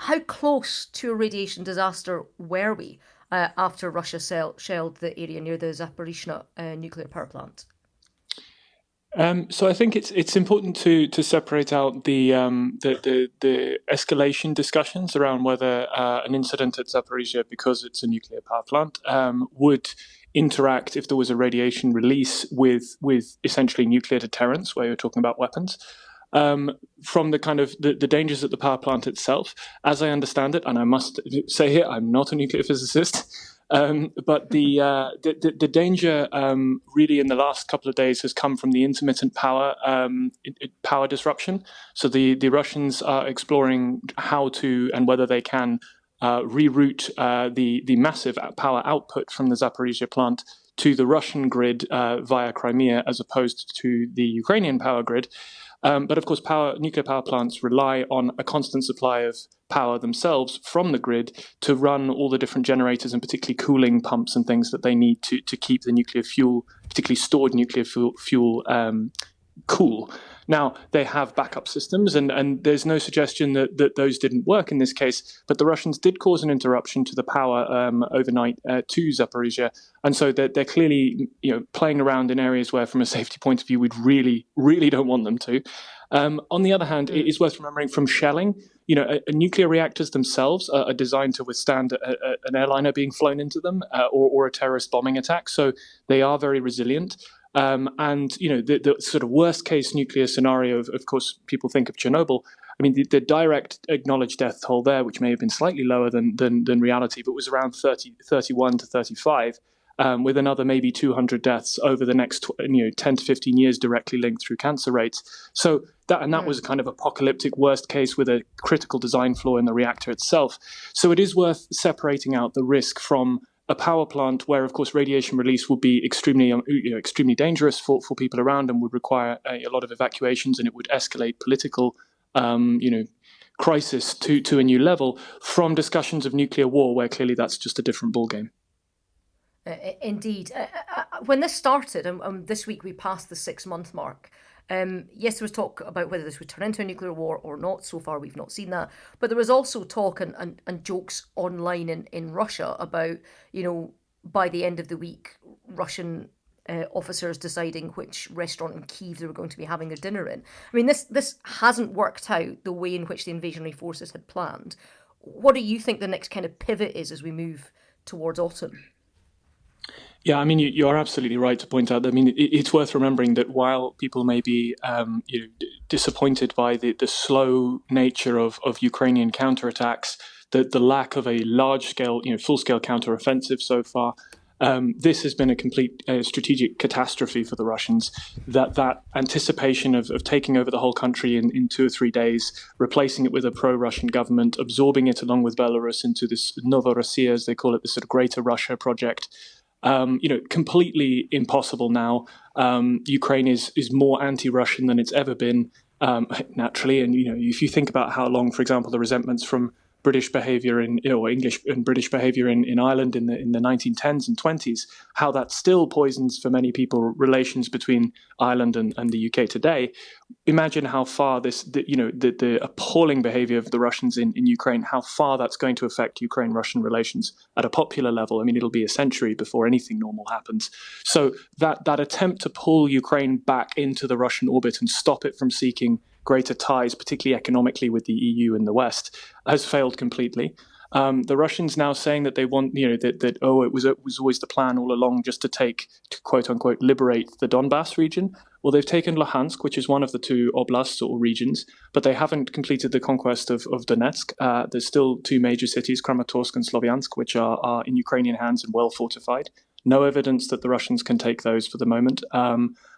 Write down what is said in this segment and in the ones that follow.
How close to a radiation disaster were we after Russia shelled the area near the Zaporizhzhia nuclear power plant? So I think it's important to separate out the escalation discussions around whether an incident at Zaporizhzhia, because it's a nuclear power plant, would interact if there was a radiation release with essentially nuclear deterrence, where you're talking about weapons. From the kind of the dangers at the power plant itself, as I understand it, and I must say here, I'm not a nuclear physicist. But the danger really in the last couple of days has come from the intermittent power disruption. So the Russians are exploring how to and whether they can reroute the massive power output from the Zaporizhzhia plant to the Russian grid via Crimea, as opposed to the Ukrainian power grid. But of course, nuclear power plants rely on a constant supply of power themselves from the grid to run all the different generators and particularly cooling pumps and things that they need to keep the nuclear fuel, particularly stored nuclear fuel, cool. Now, they have backup systems, and there's no suggestion that those didn't work in this case, but the Russians did cause an interruption to the power overnight to Zaporizhzhia, and so they're clearly playing around in areas where, from a safety point of view, we'd really, really don't want them to. On the other hand, it is worth remembering from shelling, nuclear reactors themselves are designed to withstand an airliner being flown into them or a terrorist bombing attack, so they are very resilient. And the sort of worst case nuclear scenario, of course, people think of Chernobyl. I mean, the direct acknowledged death toll there, which may have been slightly lower than reality, but was around 31 to 35, with another maybe 200 deaths over the next 10 to 15 years directly linked through cancer rates. So that was kind of apocalyptic worst case with a critical design flaw in the reactor itself. So it is worth separating out the risk from a power plant where, of course, radiation release would be extremely dangerous for people around and would require a lot of evacuations, and it would escalate political, crisis to a new level, from discussions of nuclear war, where clearly that's just a different ballgame. Indeed. When this started, and this week we passed the 6-month mark, yes, there was talk about whether this would turn into a nuclear war or not. So far, we've not seen that. But there was also talk and jokes online in Russia about, by the end of the week, Russian officers deciding which restaurant in Kyiv they were going to be having their dinner in. I mean, this hasn't worked out the way in which the invasionary forces had planned. What do you think the next kind of pivot is as we move towards autumn? Yeah, I mean, you are absolutely right to point out that, I mean, it's worth remembering that while people may be disappointed by the slow nature of Ukrainian counterattacks, the lack of a large-scale, full-scale counteroffensive so far, this has been a complete strategic catastrophe for the Russians. That anticipation of taking over the whole country in 2 or 3 days, replacing it with a pro-Russian government, absorbing it along with Belarus into this Novorossiya, as they call it, this sort of Greater Russia project, completely impossible now. Ukraine is more anti-Russian than it's ever been, naturally. And if you think about how long, for example, the resentments from British behaviour or English and British behaviour in Ireland in the 1910s and 20s, how that still poisons for many people relations between Ireland and the UK today. Imagine how far the appalling behaviour of the Russians in Ukraine, how far that's going to affect Ukraine-Russian relations at a popular level. I mean, it'll be a century before anything normal happens. So that attempt to pull Ukraine back into the Russian orbit and stop it from seeking greater ties, particularly economically, with the EU and the West, has failed completely. The Russians now saying that they want, that it was always the plan all along just to quote unquote liberate the Donbas region. Well, they've taken Luhansk, which is one of the 2 oblasts or regions, but they haven't completed the conquest of Donetsk. There's still 2 major cities, Kramatorsk and Sloviansk, which are in Ukrainian hands and well fortified. No evidence that the Russians can take those for the moment.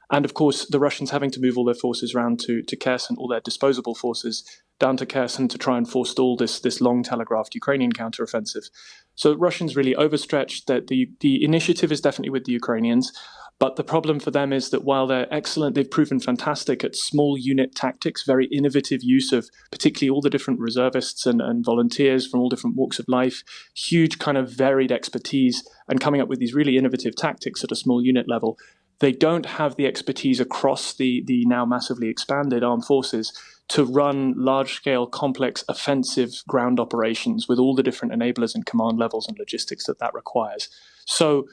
And of course, the Russians having to move all their forces around to Kherson, all their disposable forces down to Kherson to try and forestall this long telegraphed Ukrainian counteroffensive. So Russians really overstretched. That the initiative is definitely with the Ukrainians, but the problem for them is that while they're excellent, they've proven fantastic at small unit tactics, very innovative use of particularly all the different reservists and volunteers from all different walks of life, huge kind of varied expertise, and coming up with these really innovative tactics at a small unit level. They don't have the expertise across the now massively expanded armed forces to run large-scale, complex, offensive ground operations with all the different enablers and command levels and logistics that requires. So,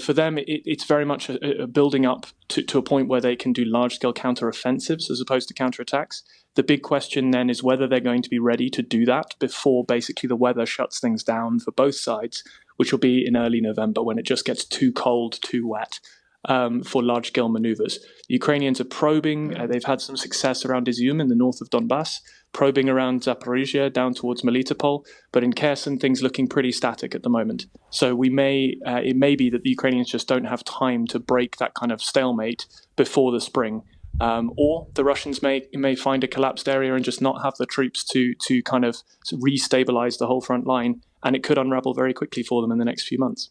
for them, it's very much a building up to a point where they can do large-scale counter-offensives as opposed to counterattacks. The big question then is whether they're going to be ready to do that before basically the weather shuts things down for both sides, which will be in early November when it just gets too cold, too wet. For large-scale maneuvers. The Ukrainians are probing. They've had some success around Izium in the north of Donbas, probing around Zaporizhia down towards Melitopol, but in Kherson, things looking pretty static at the moment. So it may be that the Ukrainians just don't have time to break that kind of stalemate before the spring. Or the Russians may find a collapsed area and just not have the troops to kind of restabilize the whole front line, and it could unravel very quickly for them in the next few months.